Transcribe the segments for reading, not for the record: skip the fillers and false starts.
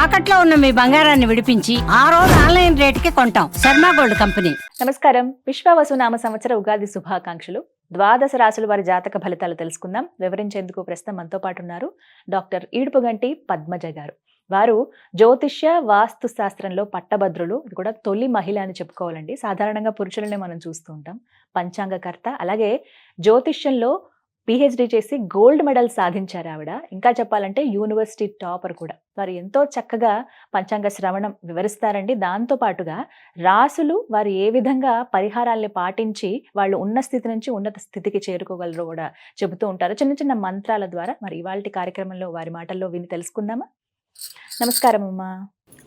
తాకట్లో ఉన్న మీ బంగారాన్ని విడిపించి ఆ రోజు ఆన్లైన్ రేటుకి కొంటాం. Sharma gold company. నమస్కారం. విశ్వావసునామ సంవత్సర ఉగాది శుభాకాంక్షలు. ద్వాదశ రాశుల వారి జాతక ఫలితాలు తెలుసుకుందాం. వివరించేందుకు ప్రస్తుతం మనతో పాటు ఉన్నారు డాక్టర్ ఈడుపుగంటి పద్మజ గారు. వారు జ్యోతిష్య వాస్తు శాస్త్రంలో పట్టభద్రులు. ఇది కూడా తొలి మహిళ అని చెప్పుకోవాలండి. సాధారణంగా పురుషులనే మనం చూస్తూ ఉంటాం. పంచాంగకర్త, అలాగే జ్యోతిష్యంలో పిహెచ్డి చేసి గోల్డ్ మెడల్ సాధించారు ఆవిడ. ఇంకా చెప్పాలంటే యూనివర్సిటీ టాపర్ కూడా. వారు ఎంతో చక్కగా పంచాంగ శ్రవణం వివరిస్తారండి. దాంతో పాటుగా రాసులు వారు ఏ విధంగా పరిహారాల్ని పాటించి వాళ్ళు ఉన్న స్థితి నుంచి ఉన్నత స్థితికి చేరుకోగలరో కూడా చెబుతూ ఉంటారు చిన్న చిన్న మంత్రాల ద్వారా. మరి ఇవాళ కార్యక్రమంలో వారి మాటల్లో విని తెలుసుకుందామా? నమస్కారం అమ్మా.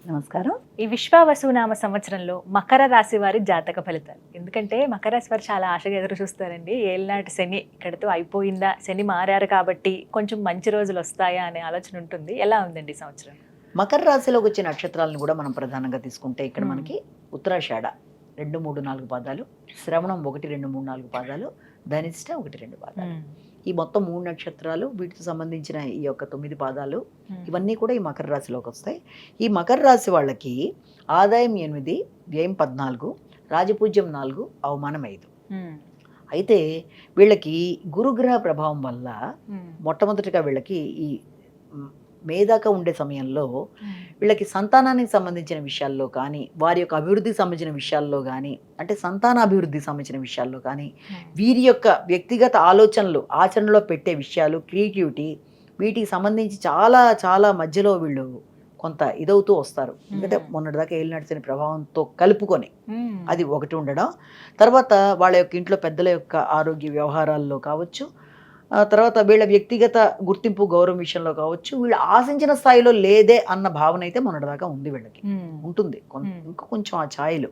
నమస్కారం. ఈ విశ్వావసునామ సంవత్సరంలో మకర రాశి వారి జాతక ఫలితాలు. ఎందుకంటే మకర రాశి వారు చాలా ఆశగా ఎదురు చూస్తారండి. ఏళ్ళనాటి శని ఇక్కడితో అయిపోయిందా, శని మారారు కాబట్టి కొంచెం మంచి రోజులు వస్తాయా అనే ఆలోచన ఉంటుంది. ఎలా ఉందండి ఈ సంవత్సరం? మకర రాశిలోకి వచ్చే నక్షత్రాలను కూడా మనం ప్రధానంగా తీసుకుంటే ఇక్కడ మనకి ఉత్తరాషాఢ 2, 3, 4 పాదాలు, శ్రవణం 1, 2, 3, 4 పాదాలు, ధనిష్ట 1, 2 పాదాలు. ఈ మొత్తం 3 నక్షత్రాలు, వీటికి సంబంధించిన ఈ యొక్క 9 పాదాలు, ఇవన్నీ కూడా ఈ మకర రాశిలోకి వస్తాయి. ఈ మకర రాశి వాళ్ళకి ఆదాయం 8, వ్యయం 14, రాజపూజ్యం 4, అవమానం 5. అయితే వీళ్ళకి గురుగ్రహ ప్రభావం వల్ల మొట్టమొదటిగా వీళ్ళకి ఈ మేధాక ఉండే సమయంలో వీళ్ళకి సంతానానికి సంబంధించిన విషయాల్లో కానీ, వారి యొక్క అభివృద్ధికి సంబంధించిన విషయాల్లో కానీ, అంటే సంతాన అభివృద్ధికి సంబంధించిన విషయాల్లో కానీ, వీరి యొక్క వ్యక్తిగత ఆలోచనలు ఆచరణలో పెట్టే విషయాలు, క్రియేటివిటీ, వీటికి సంబంధించి చాలా చాలా మధ్యలో వీళ్ళు కొంత ఇదవుతూ వస్తారు. ఎందుకంటే మొన్నటిదాకా ఏలినాటి ప్రభావంతో కలుపుకొని అది ఒకటి ఉండడం, తర్వాత వాళ్ళ యొక్క ఇంట్లో పెద్దల యొక్క ఆరోగ్య వ్యవహారాల్లో కావచ్చు, తర్వాత వీళ్ళ వ్యక్తిగత గుర్తింపు గౌరవం విషయంలో కావచ్చు, వీళ్ళు ఆశించిన స్థాయిలో లేదే అన్న భావన అయితే మొన్నటిదాకా ఉంది. వీళ్ళకి ఉంటుంది ఇంకా కొంచెం ఆ ఛాయలు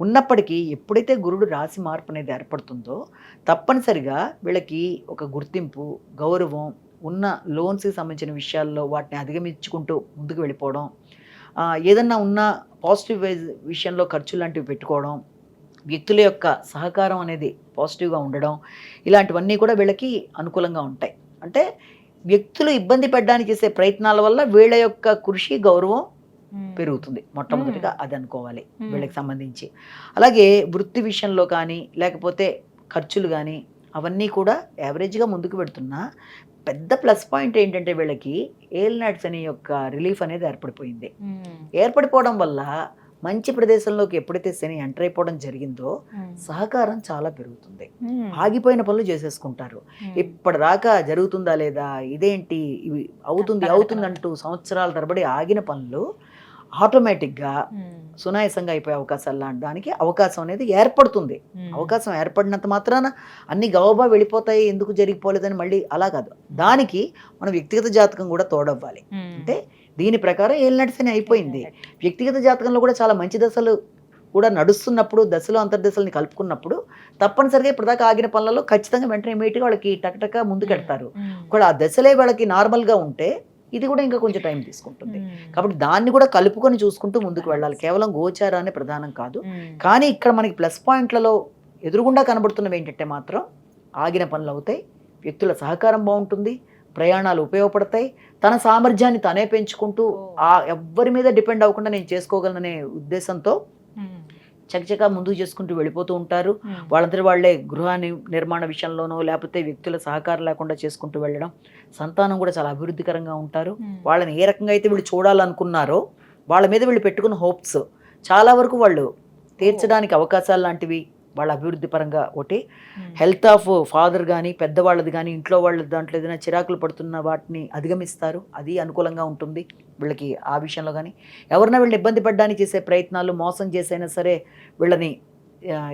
ఉన్నప్పటికీ, ఎప్పుడైతే గురుడు రాశి మార్పు అనేది ఏర్పడుతుందో తప్పనిసరిగా వీళ్ళకి ఒక గుర్తింపు, గౌరవం, ఉన్న లోన్స్కి సంబంధించిన విషయాల్లో వాటిని అధిగమించుకుంటూ ముందుకు వెళ్ళిపోవడం, ఏదన్నా ఉన్న పాజిటివ్ విషయంలో ఖర్చు లాంటివి పెట్టుకోవడం, వ్యక్తుల యొక్క సహకారం అనేది పాజిటివ్గా ఉండడం, ఇలాంటివన్నీ కూడా వీళ్ళకి అనుకూలంగా ఉంటాయి. అంటే వ్యక్తులు ఇబ్బంది పెట్టడానికి చేసే ప్రయత్నాల వల్ల వీళ్ళ యొక్క కృషి, గౌరవం పెరుగుతుంది. మొట్టమొదటిగా అది అనుకోవాలి వీళ్ళకి సంబంధించి. అలాగే వృత్తి విషయంలో కానీ, లేకపోతే ఖర్చులు కానీ, అవన్నీ కూడా యావరేజ్గా ముందుకు పెడుతున్నా పెద్ద ప్లస్ పాయింట్ ఏంటంటే వీళ్ళకి ఏలినాటి శని యొక్క రిలీఫ్ అనేది ఏర్పడిపోయింది. ఏర్పడిపోవడం వల్ల మంచి ప్రదేశంలోకి ఎప్పుడైతే శని ఎంటర్ అయిపోవడం జరిగిందో సహకారం చాలా పెరుగుతుంది. ఆగిపోయిన పనులు చేసేసుకుంటారు. ఇప్పటిదాకా జరుగుతుందా లేదా, ఇదేంటి, ఇవి అవుతుంది అంటూ సంవత్సరాల తరబడి ఆగిన పనులు ఆటోమేటిక్గా సునాయాసంగా అయిపోయే అవకాశాలు లాంటి దానికి అవకాశం అనేది ఏర్పడుతుంది. అవకాశం ఏర్పడినంత మాత్రాన అన్ని గౌబా వెళ్ళిపోతాయి, ఎందుకు జరిగిపోలేదని మళ్ళీ అలా కాదు. దానికి మన వ్యక్తిగత జాతకం కూడా తోడవ్వాలి. అంటే దీని ప్రకారం ఏలినాటి శని అయిపోయింది. వ్యక్తిగత జాతకంలో కూడా చాలా మంచి దశలు కూడా నడుస్తున్నప్పుడు, దశలో అంతర్దశల్ని కలుపుకున్నప్పుడు తప్పనిసరిగా ఇప్పటిదాకా ఆగిన పనులలో ఖచ్చితంగా వెంటనే ఇమీడియట్గా వాళ్ళకి టకటక ముందుకెడతారు. కూడా ఆ దశలే వాళ్ళకి నార్మల్గా ఉంటే ఇది కూడా ఇంకా కొంచెం టైం తీసుకుంటుంది. కాబట్టి దాన్ని కూడా కలుపుకొని చూసుకుంటూ ముందుకు వెళ్ళాలి. కేవలం గోచారాన్ని ప్రధానం కాదు. కానీ ఇక్కడ మనకి ప్లస్ పాయింట్లలో ఎదురుగుండా కనబడుతున్నవి ఏంటంటే మాత్రం ఆగిన పనులు అవుతాయి, వ్యక్తుల సహకారం బాగుంటుంది, ప్రయాణాలు ఉపయోగపడతాయి, తన సామర్థ్యాన్ని తనే పెంచుకుంటూ ఎవ్వరి మీద డిపెండ్ అవ్వకుండా నేను చేసుకోగలననే ఉద్దేశంతో చకచకా ముందుకు చేసుకుంటూ వెళ్ళిపోతూ ఉంటారు. వాళ్ళందరూ వాళ్ళే గృహాన్ని నిర్మాణ విషయంలోనో లేకపోతే వ్యక్తుల సహకారం లేకుండా చేసుకుంటూ వెళ్ళడం, సంతానం కూడా చాలా అభివృద్ధికరంగా ఉంటారు. వాళ్ళని ఏ రకంగా అయితే వీళ్ళు చూడాలనుకున్నారో వాళ్ళ మీద వీళ్ళు పెట్టుకున్న హోప్స్ చాలా వరకు వాళ్ళు తీర్చడానికి అవకాశాలు లాంటివి వాళ్ళ అభివృద్ధి పరంగా. ఒకటి హెల్త్ ఆఫ్ ఫాదర్ కానీ, పెద్దవాళ్ళది కానీ, ఇంట్లో వాళ్ళ దాంట్లో ఏదైనా చిరాకులు పడుతున్న వాటిని అధిగమిస్తారు, అది అనుకూలంగా ఉంటుంది వీళ్ళకి. ఆ విషయంలో కానీ ఎవరైనా వీళ్ళని ఇబ్బంది పడడానికి చేసే ప్రయత్నాలు, మోసం చేసైనా సరే వీళ్ళని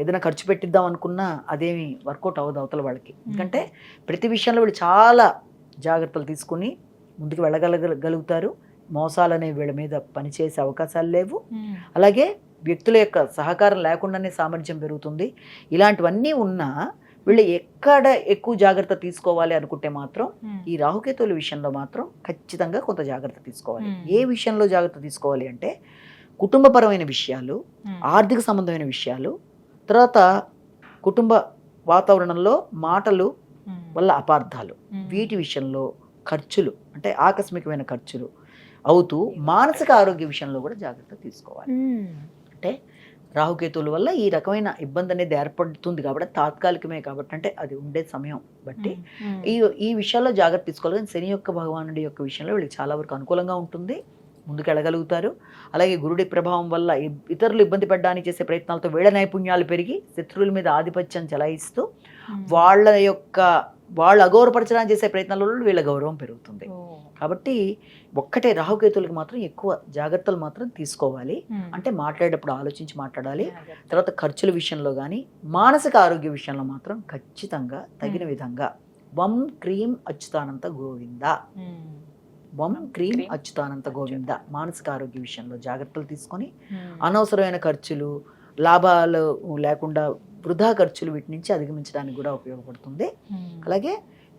ఏదైనా ఖర్చు పెట్టిద్దాం అనుకున్నా అదేమి వర్కౌట్ అవ్వదు అవతల వాళ్ళకి. ఎందుకంటే ప్రతి విషయంలో వీళ్ళు చాలా జాగ్రత్తలు తీసుకుని ముందుకు వెళ్ళగలుగుతారు. మోసాలు అనేవి వీళ్ళ మీద పనిచేసే అవకాశాలు లేవు. అలాగే వ్యక్తుల యొక్క సహకారం లేకుండానే సామర్థ్యం పెరుగుతుంది. ఇలాంటివన్నీ ఉన్నా వీళ్ళు ఎక్కడ ఎక్కువ జాగ్రత్త తీసుకోవాలి అనుకుంటే మాత్రం ఈ రాహుకేతువుల విషయంలో మాత్రం ఖచ్చితంగా కొంత జాగ్రత్త తీసుకోవాలి. ఏ విషయంలో జాగ్రత్త తీసుకోవాలి అంటే కుటుంబపరమైన విషయాలు, ఆర్థిక సంబంధమైన విషయాలు, తర్వాత కుటుంబ వాతావరణంలో మాటలు వల్ల అపార్థాలు, వీటి విషయంలో ఖర్చులు, అంటే ఆకస్మికమైన ఖర్చులు, అవుతూ మానసిక ఆరోగ్య విషయంలో కూడా జాగ్రత్త తీసుకోవాలి. అంటే రాహుకేతువుల వల్ల ఈ రకమైన ఇబ్బంది అనేది ఏర్పడుతుంది కాబట్టి తాత్కాలికమే కాబట్టి, అంటే అది ఉండే సమయం బట్టి ఈ ఈ విషయాల్లో జాగ్రత్త తీసుకోవాలి. కానీ శని యొక్క భగవానుడి యొక్క విషయంలో వీళ్ళకి చాలా వరకు అనుకూలంగా ఉంటుంది, ముందుకు వెళ్ళగలుగుతారు. అలాగే గురుడి ప్రభావం వల్ల ఇతరులు ఇబ్బంది పడడానికి చేసే ప్రయత్నాలతో వీళ్ళ నైపుణ్యాలు పెరిగి శత్రువుల మీద ఆధిపత్యం చెలాయిస్తూ వాళ్ళు అగౌరవపరచడానికి చేసే ప్రయత్నాలలో వీళ్ళ గౌరవం పెరుగుతుంది. కాబట్టి ఒక్కటే రాహుకేతువులకి మాత్రం ఎక్కువ జాగ్రత్తలు మాత్రం తీసుకోవాలి. అంటే మాట్లాడేటప్పుడు ఆలోచించి మాట్లాడాలి. తర్వాత ఖర్చుల విషయంలో కానీ మానసిక ఆరోగ్య విషయంలో మాత్రం ఖచ్చితంగా తగిన విధంగా వం క్రీం అచ్యుతానంత గోవింద, వం క్రీం అచ్యుతానంత గోవింద మానసిక ఆరోగ్య విషయంలో జాగ్రత్తలు తీసుకొని అనవసరమైన ఖర్చులు, లాభాలు లేకుండా వృధా ఖర్చులు వీటి నుంచి అధిగమించడానికి కూడా ఉపయోగపడుతుంది. అలాగే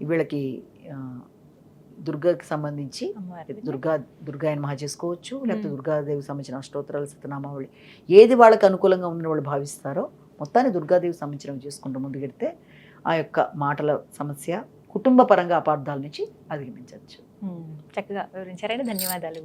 వీళ్ళకి దుర్గాకి సంబంధించి దుర్గాయన మహా చేసుకోవచ్చు, లేకపోతే దుర్గాదేవికి సంబంధించిన అష్టోత్తరాలు, సతనామావళి ఏది వాళ్ళకి అనుకూలంగా ఉందని వాళ్ళు భావిస్తారో మొత్తాన్ని దుర్గాదేవికి సంబంధించినవి చేసుకుంటూ ముందుకెడితే ఆ యొక్క మాటల సమస్య, కుటుంబ పరంగా అపార్థాల నుంచి అధిగమించవచ్చు. చక్కగా వివరించారండి. ధన్యవాదాలు.